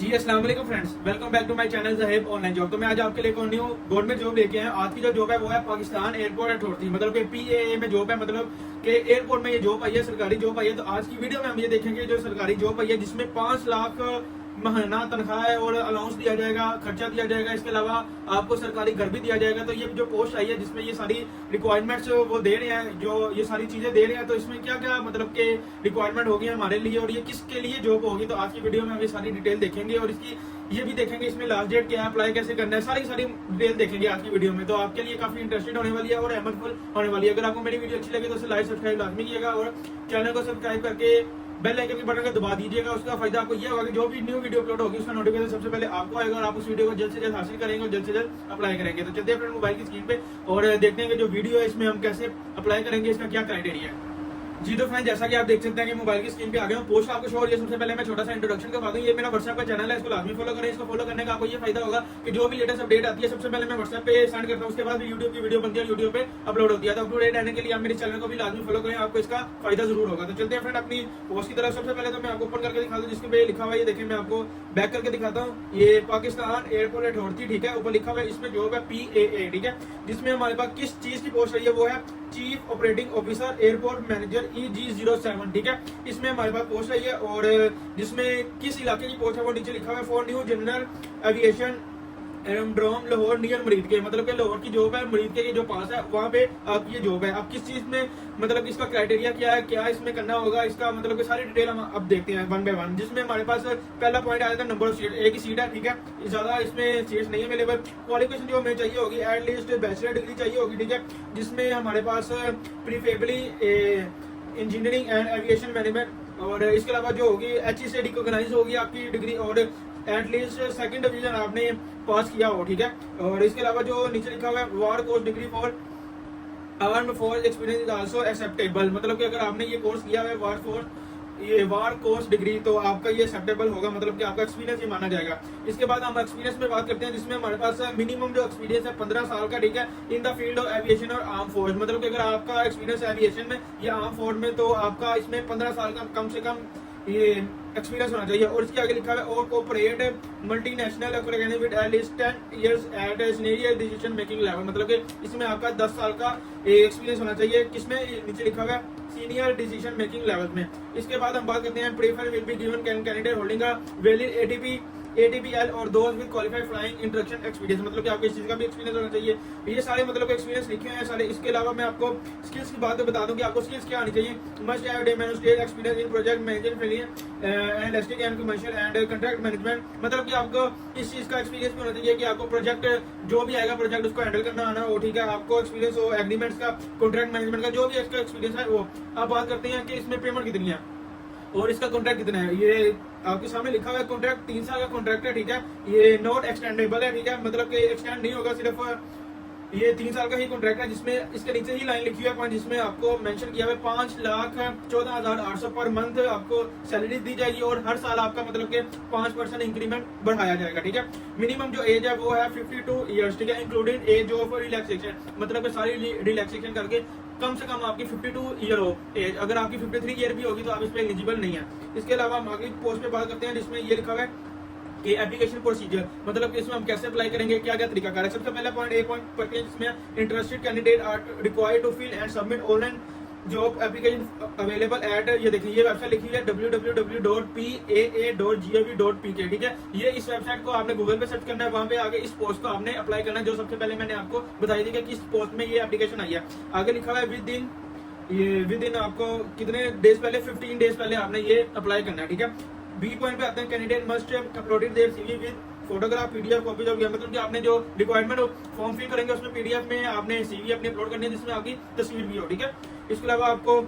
जी अस्सलाम वालेकुम friends, welcome back to my channel Zaheb online job. तो मैं आज आपके लिए न्यू गवर्नमेंट जॉब लेके आया। आज की जो जॉब है वो है पाकिस्तान एयरपोर्ट अथॉरिटी, मतलब कि PAA में जॉब है, मतलब कि एयरपोर्ट में ये जॉब आई है, सरकारी जॉब आई है। तो आज की वीडियो में हम ये देखेंगे जो सरकारी जॉब आई है जिसमें 5 लाख महीना तनख्वाह है और अलाउंस दिया जाएगा, खर्चा दिया जाएगा। इसके अलावा आपको सरकारी घर भी दिया जाएगा। तो ये जो पोस्ट आई है जिसमें ये सारी रिक्वायरमेंट्स वो दे रहे हैं, जो ये सारी चीजें दे रहे हैं, तो इसमें क्या क्या मतलब के रिक्वायरमेंट होगी हमारे लिए और ये किसके लिए जॉब होगी। तो आज की वीडियो में हम ये सारी डिटेल देखेंगे और इसकी ये भी देखेंगे इसमें लास्ट डेट क्या है, अप्लाई कैसे करना है, सारी डिटेल देखेंगे आज की वीडियो में। तो आपके लिए काफी इंटरेस्टेड होने वाली है और हेल्पफुल होने वाली है। अगर आपको मेरी वीडियो अच्छी लगे तो उसे लाइक सब्सक्राइब लाजमी कीजिएगा और चैनल को सब्सक्राइब करके बेल आइकन के बटन को दबा दीजिएगा। उसका फायदा आपको ये होगा कि जो भी न्यू वीडियो अपलोड होगी उसका नोटिफिकेशन सबसे पहले आपको आएगा और आप उस वीडियो को जल्द से जल्द हासिल करेंगे और जल्द से जल्द अप्लाई करेंगे। तो चलते हैं अपने मोबाइल की स्क्रीन पे और देखते हैं कि जो वीडियो है इसमें हम कैसे अप्लाई करेंगे, इसका क्या क्राइटेरिया है। जी तो फ्रेंड, जैसा कि आप देख सकते हैं कि मोबाइल की स्क्रीन पे आ गए हूं, पोस्ट आपको शो हो रही है। सबसे पहले मैं छोटा सा इंट्रोडक्शन करवा दूं। ये मेरा व्हाट्सएप का चैनल है, इसको लाजमी फॉलो करें। इसको फॉलो करने का आपको ये फायदा होगा कि जो भी लेटेस्ट अपडेट आती है सबसे पहले मैं व्हाट्सएप पे सेंड करता हूं, उसके बाद भी यूट्यूब की वीडियो बनती है, यूट्यूब पे अपलोड होती है। तो अपडेट रहने के लिए आप मेरे चैनल को भी लाजमी फॉलो करें, आपको इसका फायदा जरूर होगा। तो चलते हैं फ्रेंड अपनी पोस्ट की तरफ। सबसे पहले तो मैं आपको ओपन करके दिखा दूं जिसके पे लिखा हुआ है, ये देखिए मैं आपको बैक करके दिखाता हूँ। ये पाकिस्तान एयरपोर्ट अथॉरिटी, ठीक है, ऊपर लिखा हुआ है इसमें जॉब है PAA, ठीक है, जिसमें हमारे पास किस चीज की पोस्ट रही है वो है chief operating officer airport manager EG07, ठीक है, इसमें हमारे पास पोस्ट रही है। और जिसमें किस इलाके की पोस्ट है वो नीचे लिखा हुआ है for new general aviation aerodrome Lahore near Murid के, मतलब कि लाहौर की जॉब है, मरीद के जो पास है वहाँ पे आपकी ये जॉब है। अब किस चीज में मतलब इसका क्राइटेरिया क्या है, क्या इसमें करना होगा, इसका मतलब कि सारी डिटेल हम अब देखते हैं वन बाय वन। जिसमें हमारे पास पहला पॉइंट आया था नंबर ऑफ सीट, एक ही सीट है, ठीक है, ज्यादा इसमें सीट्स नहीं अवेलेबल। क्वालिफिकेशन जो हमें चाहिए होगी एटलीस्ट बैचलर डिग्री चाहिए होगी, ठीक है, जिसमें हमारे पास प्रीफेबली इंजीनियरिंग एंड एविएशन मैनेजमेंट और इसके अलावा जो होगी HE से रिकॉग्नाइज होगी आपकी डिग्री और एटलीस्ट सेकंड डिवीजन आपने पास किया हो, ठीक है। और इसके अलावा जो नीचे लिखा हुआ है war course degree for arm force experience is also acceptable, मतलब कि अगर आपने ये कोर्स किया है वार कोर्स डिग्री तो आपका ये एक्सेप्टेबल होगा, मतलब कि आपका एक्सपीरियंस ही माना जाएगा। इसके बाद हम एक्सपीरियंस में बात करते हैं जिसमें हमारे पास मिनिमम जो एक्सपीरियंस है 15 साल का, ठीक है, in the field of aviation और आर्म फोर्स, मतलब कि अगर आपका एक्सपीरियंस एविएशन में या आर्म फोर्स में तो आपका इसमें 15 साल का कम से कम ये एक्सपीरियंस होना चाहिए। और इसके आगे लिखा है और cooperate multinational with at least 10 years at senior decision making level, मतलब कि इसमें आपका 10 साल का एक्सपीरियंस होना चाहिए। किसमें, नीचे लिखा हुआ है सीनियर डिसीजन मेकिंग लेवल में। इसके बाद हम बात करते हैं prefer will be given candidate holding a valid ATPL और दोस्त with qualified flying instruction experience, मतलब कि आपको इस चीज का भी एक्सपीरियंस होना चाहिए। ये सारे मतलब एक्सपीरियंस लिखे हुए हैं सारे। इसके अलावा मैं आपको स्किल्स की बात बता दूं कि आपको स्किल्स क्या आनी चाहिए। Must have demonstrate experience in project management analytic and commercial and contract management, मतलब कि आपको इस चीज का एक्सपीरियंस भी होना चाहिए कि आपको प्रोजेक्ट जो भी आएगा प्रोजेक्ट उसको हैंडल करना आना हो, ठीक है, आपको एक्सपीरियंस हो एग्रीमेंट्स का, कॉन्ट्रैक्ट मैनेजमेंट का, जो भी इसका एक्सपीरियंस है वो। अब बात करते हैं कि इसमें पेमेंट कितनी है और इसका कॉन्ट्रैक्ट कितना है। ये आपके सामने लिखा हुआ है कॉन्ट्रैक्ट 3 साल का कॉन्ट्रैक्ट है, ठीक है, ये नॉट एक्सटेंडेबल है, ठीक है, मतलब कि एक्सटेंड नहीं होगा, सिर्फ ये 3 साल का ही कॉन्ट्रैक्ट है। जिसमें इसके नीचे ही लाइन लिखी हुई है पॉइंट जिसमें आपको मेंशन किया हुआ है 5,14,800 पर मंथ आपको सैलरी दी जाएगी और हर साल आपका मतलब कि 5% इंक्रीमेंट बढ़ाया जाएगा, ठीक है। मिनिमम जो एज है वो है 52 ईयर्स, ठीक है, इंक्लूडिंग एज ऑफ रिलैक्सेशन, मतलब कि सारी रिलैक्सेशन करके कम से कम आपकी 52 ईयर हो एज। अगर आपकी 53 ईयर भी होगी तो आप इस पे एलिजिबल नहीं है। इसके अलावा हम अगली पोस्ट पे बात करते हैं जिसमें ये लिखा हुआ है कि एप्लीकेशन प्रोसीजर, मतलब कि इसमें हम कैसे अप्लाई करेंगे, क्या क्या तरीका है। सबसे पहला पॉइंट ए पॉइंट पढ़ते हैं जिसमें interested candidate are required to fill and submit online job application available at, ये देखिए ये वेबसाइट लिखी है www.paa.gov.pk, ठीक है। ये इस वेबसाइट को आपने गूगल पे सर्च करना है, वहां पे आगे इस पोस्ट को आपने अप्लाई करना है जो सबसे पहले मैंने आपको बताई थी कि किस पोस्ट में ये एप्लीकेशन आई है। आगे लिखा हुआ है विद इन आपको कितने डेज पहले, 15 डेज पहले आपने ये अप्लाई करना है, ठीक है। बी पॉइंट पे आते हैं candidate must uploaded their CV with photograph PDF copies of, मतलब कि आपने जो रिक्वायरमेंट फॉर्म फिल करेंगे उसमें PDF में आपने CV अपनी अपलोड करनी है जिसमें आपकी तस्वीर भी हो, ठीक है। इसके अलावा आपको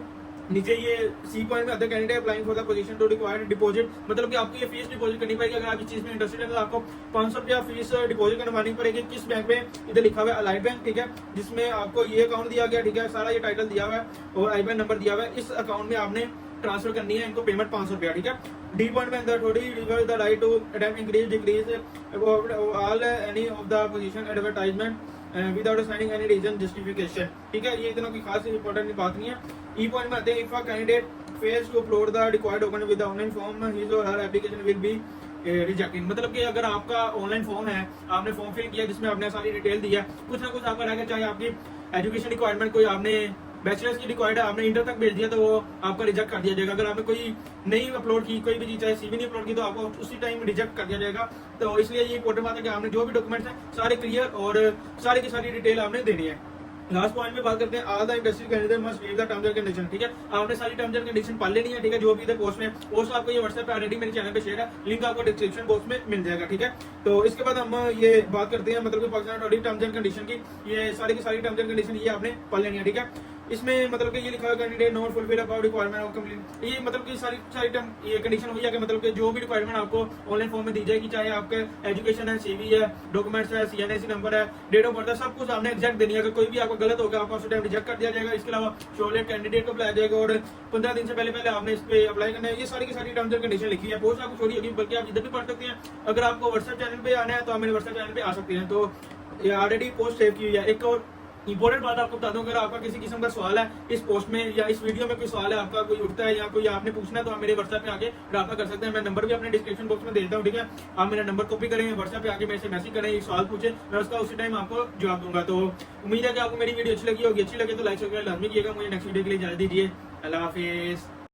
नीचे ये सी पॉइंट में आते हैं candidate applying for the position to required deposit, मतलब कि आपको ये फीस डिपॉजिट करनी पड़ेगी। अगर आप इस चीज में इंटरेस्टेड है तो आपको 500 रुपया फीस डिपॉजिट करवानी पड़ेगी। किस बैंक में, इधर लिखा हुआ है अलाइड बैंक, ठीक है, जिसमें आपको ये अकाउंट दिया गया, ठीक है, सारा ये टाइटल दिया हुआ है और IBAN नंबर दिया हुआ है। इस अकाउंट में आपने ट्रांसफर करनी है इनको पेमेंट 500 रुपया, ठीक है। डी पॉइंट में अंदर थोड़ी reverse the right to attempt increase decrease all any of the position advertisement without signing any reason justification, ठीक है। ये इतना कोई खास इंपॉर्टेंट बात नहीं है। ई पॉइंट में आते हैं if a candidate fails to upload the required document with the online form his or her application will be rejecting, मतलब कि अगर आपका ऑनलाइन फॉर्म है, आपने फॉर्म फिल किया जिसमें आपने सारी डिटेल दी है, कुछ ना कुछ आपका रहेगा, चाहे आपकी एजुकेशन रिक्वायरमेंट कोई आपने बैचलर्स की रिक्वायर्ड है, आपने इंटर तक भेज दिया तो वो आपका रिजेक्ट कर दिया जाएगा। अगर आपने कोई नहीं अपलोड की, कोई भी चीज चाहे सीवी नहीं अपलोड की, तो आपको उसी टाइम रिजेक्ट कर दिया जाएगा। तो इसलिए ये इंपॉर्टेंट बात है कि आपने जो भी डॉक्यूमेंट्स हैं सारे क्लियर और सारी की सारी डिटेल आपने देनी है। लास्ट पॉइंट में बात करते हैं, all the industry candidate must read the terms and condition. ठीक है, आपने सारी टर्म्स एंड कंडीशन पढ़ लेनी है। ठीक है, जो भी इधर पोस्ट आपको ये व्हाट्सएप पे ऑलरेडी मेरे चैनल पे शेयर है, लिंक आपको डिस्क्रिप्शन बॉक्स में मिल जाएगा। ठीक है, तो इसके बाद हम ये बात करते हैं मतलब कि Pakistan audit terms and condition की। ये सारी की सारी टर्म्स एंड कंडीशन ये आपने पढ़ लेनी है। ठीक है, इसमें मतलब कि ये लिखा है candidate not fulfil about requirement of complete, ये मतलब कि सारी टर्म ये कंडीशन हुई है कि मतलब कि जो भी रिक्वायरमेंट आपको ऑनलाइन फॉर्म में दी जाएगी, चाहे आपके एजुकेशन है, सीवी है, डॉक्यूमेंट्स है, सीएनएसी नंबर है, डेट ऑफ बर्थ है, सब कुछ आपने एग्जैक्ट देनी है। अगर कोई भी आपको गलत होगा आपको उस टाइम रिजेक्ट कर दिया जाएगा। इसके अलावा शोले कैंडिडेट को बुलाया जाएगा और 15 दिन से पहले आपने इस पे अप्लाई करना है। ये सारी की सारी टर्म्स एंड कंडीशन लिखी है, पोस्ट आपको छोड़ी होगी, बल्कि आप इधर भी पढ़ सकते हैं। अगर आपको व्हाट्सएप चैनल पे आना है तो आप मेरे व्हाट्सएप चैनल पे आ सकते हैं। तो ये ऑलरेडी पोस्ट सेव की हुई है। एक और इंपॉर्टेंट बात आपको बता दूं, अगर आपका किसी किस्म का सवाल है इस पोस्ट में या इस वीडियो में कोई सवाल है आपका, कोई उठता है या कोई आपने पूछना है, तो आप मेरे व्हाट्सएप पे आके राब्ता कर सकते हैं। मैं नंबर भी अपने डिस्क्रिप्शन बॉक्स में देता हूँ। ठीक है, आप मेरा नंबर कॉपी करें, व्हाट्सएप पे आके मेरे से मैसेज करें, एक सवाल पूछे, मैं उसका उसी टाइम आपको जवाब दूंगा। तो उम्मीद है कि आपको मेरी वीडियो अच्छी लगी होगी। अच्छी लगे तो लाइक शेयर लाजमी कीजिएगा। मुझे नेक्स्ट वीडियो के लिए इजाजत दीजिए। अल्लाह हाफिज।